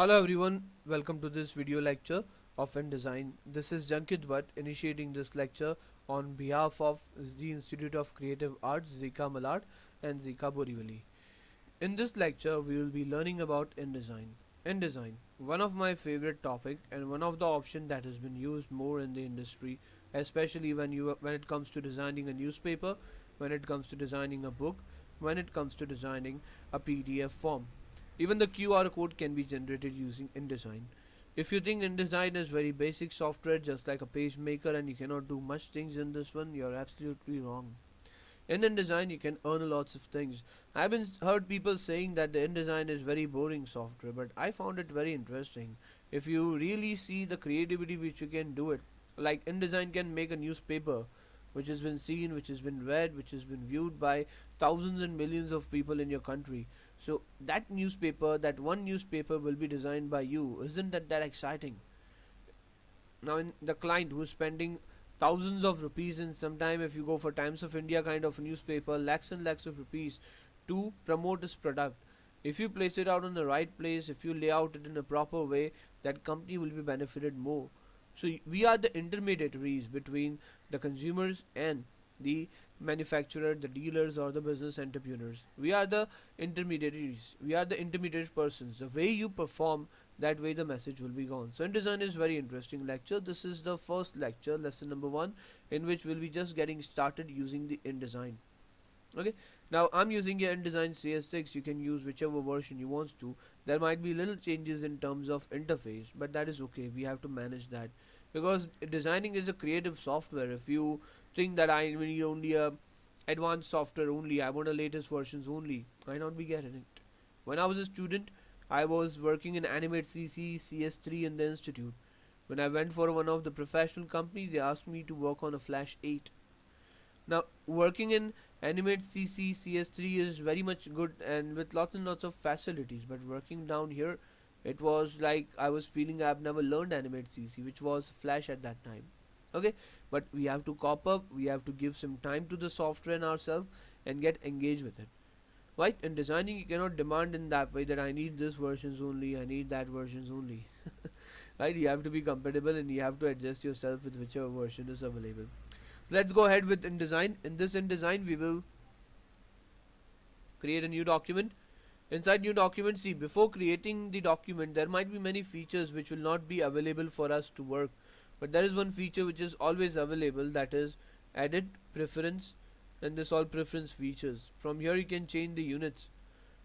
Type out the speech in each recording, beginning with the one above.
Hello everyone, welcome to this video lecture of InDesign. This is Jankit Bhatt initiating this lecture on behalf of the Institute of Creative Arts, Zica and Zica Borivali. In this lecture, we will be learning about InDesign. InDesign, one of my favorite topic and one of the options that has been used more in the industry, especially when it comes to designing a newspaper, when it comes to designing a book, when it comes to designing a PDF form. Even the QR code can be generated using InDesign. If you think InDesign is very basic software just like a page maker and you cannot do much things in this one, you're absolutely wrong. In InDesign you can earn lots of things. I've been heard people saying that the InDesign is very boring software, but I found it very interesting. If you really see the creativity which you can do it, like InDesign can make a newspaper which has been seen, which has been read, which has been viewed by thousands and millions of people in your country. So that newspaper, that one newspaper will be designed by you. Isn't that exciting? Now in the client who's spending thousands of rupees, and sometime if you go for Times of India kind of newspaper, lakhs and lakhs of rupees to promote this product. If you place it out in the right place, if you lay out it in a proper way, that company will be benefited more. So we are the intermediaries between the consumers and the manufacturer, the dealers, or the business entrepreneurs. We are the intermediaries. We are the intermediate persons. The way you perform, that way the message will be gone. So InDesign is very interesting lecture. This is the first lecture, lesson number 1, in which we'll be just getting started using the InDesign. Okay, now I'm using a InDesign CS6. You can use whichever version you want to. There might be little changes in terms of interface, but that is okay. We have to manage that because designing is a creative software. If you think that I need only a advanced software only, I want the latest versions only, I not be getting it. When I was a student, I was working in Animate CC CS3 in the institute. When I went for one of the professional companies, they asked me to work on a Flash 8. Now, working in Animate CC CS3 is very much good and with lots and lots of facilities, but working down here, it was like I was feeling I've never learned Animate CC, which was Flash at that time. Okay, but we have to cop up, we have to give some time to the software and ourselves and get engaged with it. Right? In designing, you cannot demand in that way that I need this versions only, I need that versions only. Right? You have to be compatible and you have to adjust yourself with whichever version is available. So let's go ahead with InDesign. In this InDesign, we will create a new document. Inside new document, see, before creating the document, there might be many features which will not be available for us to work. But there is one feature which is always available, that is edit, preference, and this all preference features. From here you can change the units.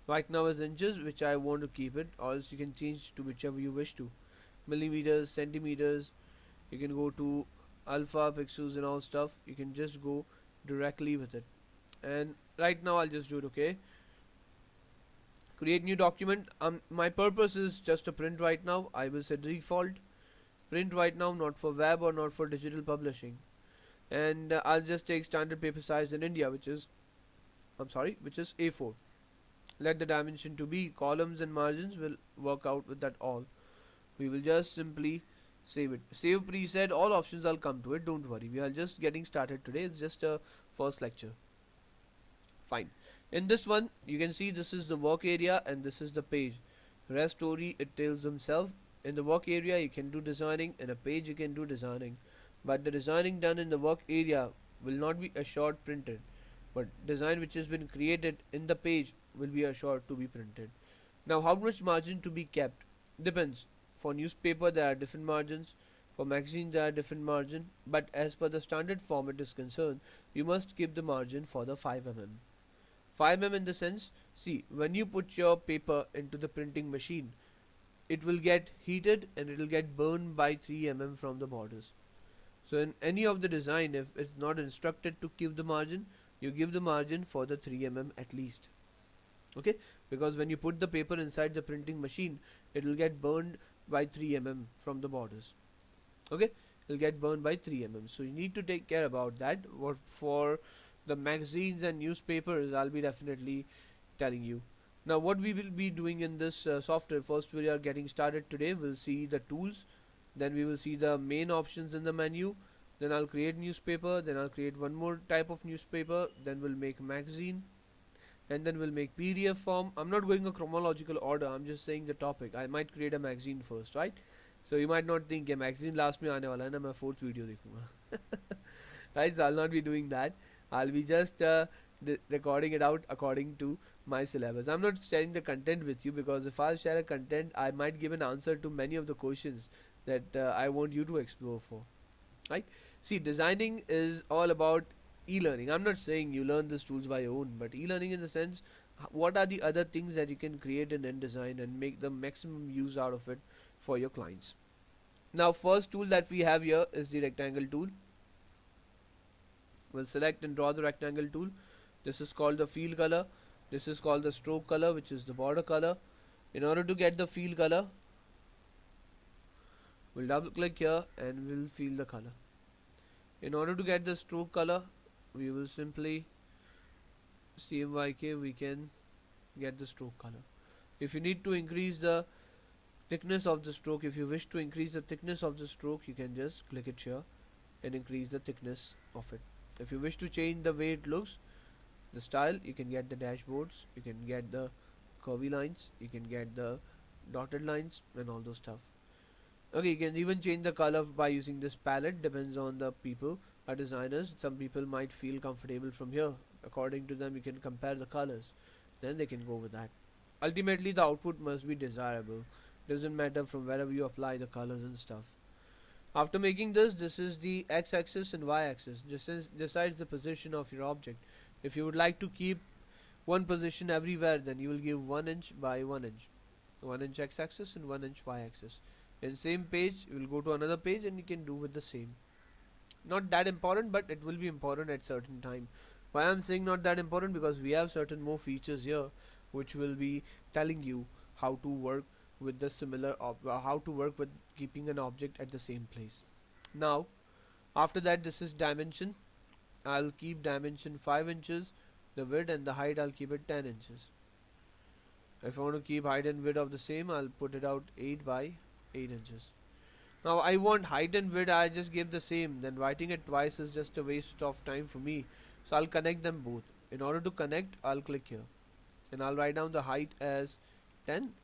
Right now as inches, which I want to keep it, or else you can change to whichever you wish to. Millimeters, centimeters, you can go to alpha, pixels and all stuff. You can just go directly with it. And right now I'll just do it, okay? Create new document. My purpose is just a print right now. I will set default print right now, not for web or not for digital publishing. And I'll just take standard paper size in India, which is A4. Let the dimension to be columns and margins will work out with that all. We will just simply save it. Save preset, all options, I'll come to it, don't worry. We are just getting started today. It's just a first lecture. Fine. In this one, you can see this is the work area and this is the page. Rest story, it tells themselves. In the work area, you can do designing. In a page, you can do designing. But the designing done in the work area will not be assured printed. But design which has been created in the page will be assured to be printed. Now, how much margin to be kept? Depends. For newspaper, there are different margins. For magazine, there are different margin. But as per the standard format is concerned, you must keep the margin for the 5 mm. 5 mm in the sense, see, when you put your paper into the printing machine, it will get heated and it will get burned by 3 mm from the borders. So in any of the design, if it's not instructed to keep the margin, you give the margin for the 3 mm at least. Okay, because when you put the paper inside the printing machine, it will get burned by 3 mm from the borders. Okay, it will get burned by 3 mm. So you need to take care about that. What for the magazines and newspapers, I'll be definitely telling you. Now what we will be doing in this software, first we are getting started today. We'll see the tools, then we will see the main options in the menu, then I'll create newspaper, then I'll create one more type of newspaper, then we'll make magazine, and then we'll make PDF form. I'm not going a chronological order, I'm just saying the topic. I might create a magazine first, right? So you might not think, yeah, magazine last mein aane wala hai na, main fourth video dekhunga. Right, so I'll not be doing that. I'll be just recording it out according to my syllabus. I'm not sharing the content with you, because if I'll share a content, I might give an answer to many of the questions that I want you to explore for, right? See, designing is all about e-learning. I'm not saying you learn these tools by your own, but e-learning in the sense, what are the other things that you can create in InDesign and make the maximum use out of it for your clients. Now, first tool that we have here is the rectangle tool. We'll select and draw the rectangle tool. This is called the fill color. This is called the stroke color, which is the border color. In order to get the fill color, we'll double click here and we'll fill the color. In order to get the stroke color, we will simply CMYK, we can get the stroke color. If you need to increase the thickness of the stroke, if you wish to increase the thickness of the stroke, you can just click it here and increase the thickness of it. If you wish to change the way it looks, the style, you can get the dashboards, you can get the curvy lines, you can get the dotted lines and all those stuff. Okay, you can even change the color by using this palette, depends on the people or designers. Some people might feel comfortable from here. According to them, you can compare the colors, then they can go with that. Ultimately, the output must be desirable. Doesn't matter from wherever you apply the colors and stuff. After making this is the x-axis and y-axis. This decides the position of your object. If you would like to keep one position everywhere, then you will give 1 inch by 1 inch. 1 inch x-axis and 1 inch y-axis. In same page, you will go to another page and you can do with the same. Not that important, but it will be important at certain time. Why I'm saying not that important? Because we have certain more features here which will be telling you how to work with the similar how to work with keeping an object at the same place. Now, after that, this is dimension. I'll keep dimension 5 inches. The width and the height, I'll keep it 10 inches. If I want to keep height and width of the same, I'll put it out 8 by 8 inches. Now I want height and width, I just give the same, then writing it twice is just a waste of time for me. So I'll connect them both. In order to connect, I'll click here and I'll write down the height as 10.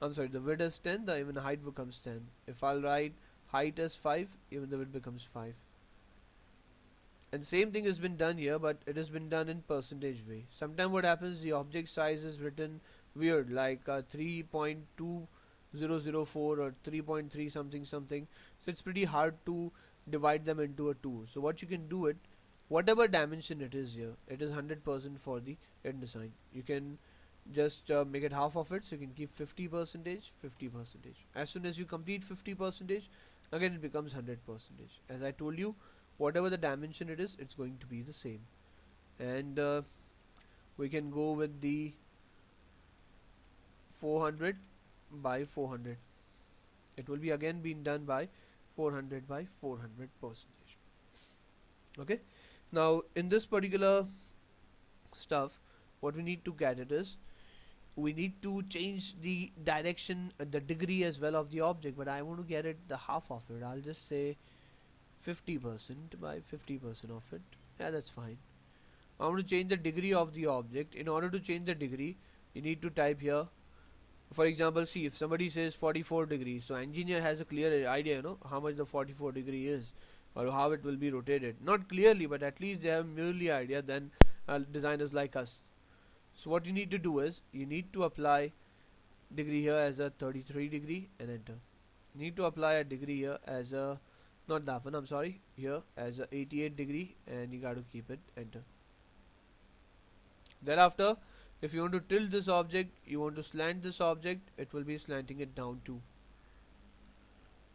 I'm sorry, the width is 10, the even height becomes 10. If I'll write height as 5, even the width becomes 5. And same thing has been done here, but it has been done in percentage way. Sometimes what happens, the object size is written weird, like 3.2004 or 3.3 something something. So it's pretty hard to divide them into a 2. So what you can do it, whatever dimension it is here, it is 100% for the InDesign. You can just make it half of it, so you can keep 50%, 50%. As soon as you complete 50%, again it becomes 100%. As I told you, whatever the dimension it is, it's going to be the same. And we can go with the 400 by 400. It will be again being done by 400 by 400%. Okay, now in this particular stuff, what we need to get it is, we need to change the direction, the degree as well of the object, but I want to get it the half of it. I'll just say 50% by 50% of it. Yeah, that's fine. I want to change the degree of the object. In order to change the degree, you need to type here. For example, see, if somebody says 44 degrees, so engineer has a clear idea, you know, how much the 44 degree is or how it will be rotated. Not clearly, but at least they have merely idea than designers like us. So what you need to do is, you need to apply degree here as a 33 degree and enter. You need to apply a degree here as a, not that one, I'm sorry, here as a 88 degree, and you got to keep it, enter. Thereafter, if you want to tilt this object, you want to slant this object, it will be slanting it down too.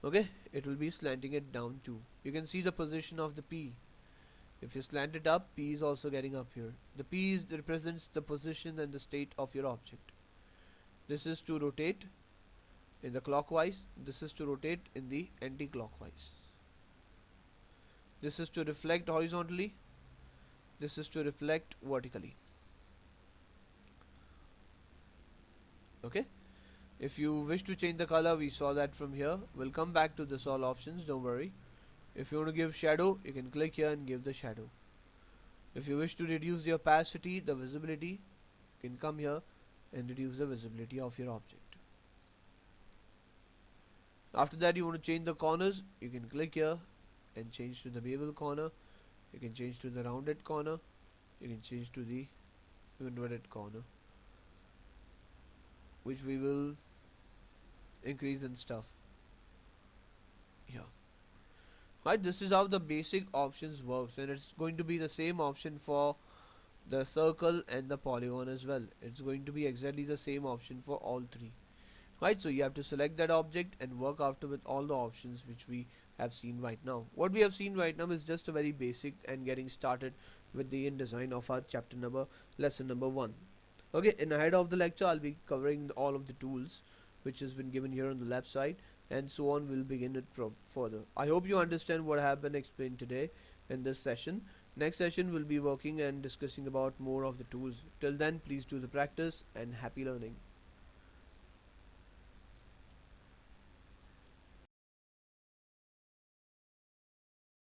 Okay, it will be slanting it down too. You can see the position of the P. If you slant it up, P is also getting up here. The P represents the position and the state of your object. This is to rotate in the clockwise. This is to rotate in the anti-clockwise. This is to reflect horizontally. This is to reflect vertically. Okay. If you wish to change the color, we saw that from here. We'll come back to this all options, don't worry. If you want to give shadow, you can click here and give the shadow. If you wish to reduce the opacity, the visibility, You can come here and reduce the visibility of your object. After that, you want to change the corners. You can click here and change to the bevel corner. You can change to the rounded corner. You can change to the inverted corner, which we will increase and stuff. Yeah. Right, this is how the basic options works, and it's going to be the same option for the circle and the polygon as well. It's going to be exactly the same option for all three. Right, so you have to select that object and work after with all the options which we have seen right now. What we have seen right now is just a very basic and getting started with the InDesign of our chapter number, lesson number 1. Okay, in ahead of the lecture I'll be covering all of the tools which has been given here on the left side, and so on. We'll begin it further. I hope you understand what have been explained today in this session. Next session we'll be working and discussing about more of the tools. Till then, please do the practice and happy learning.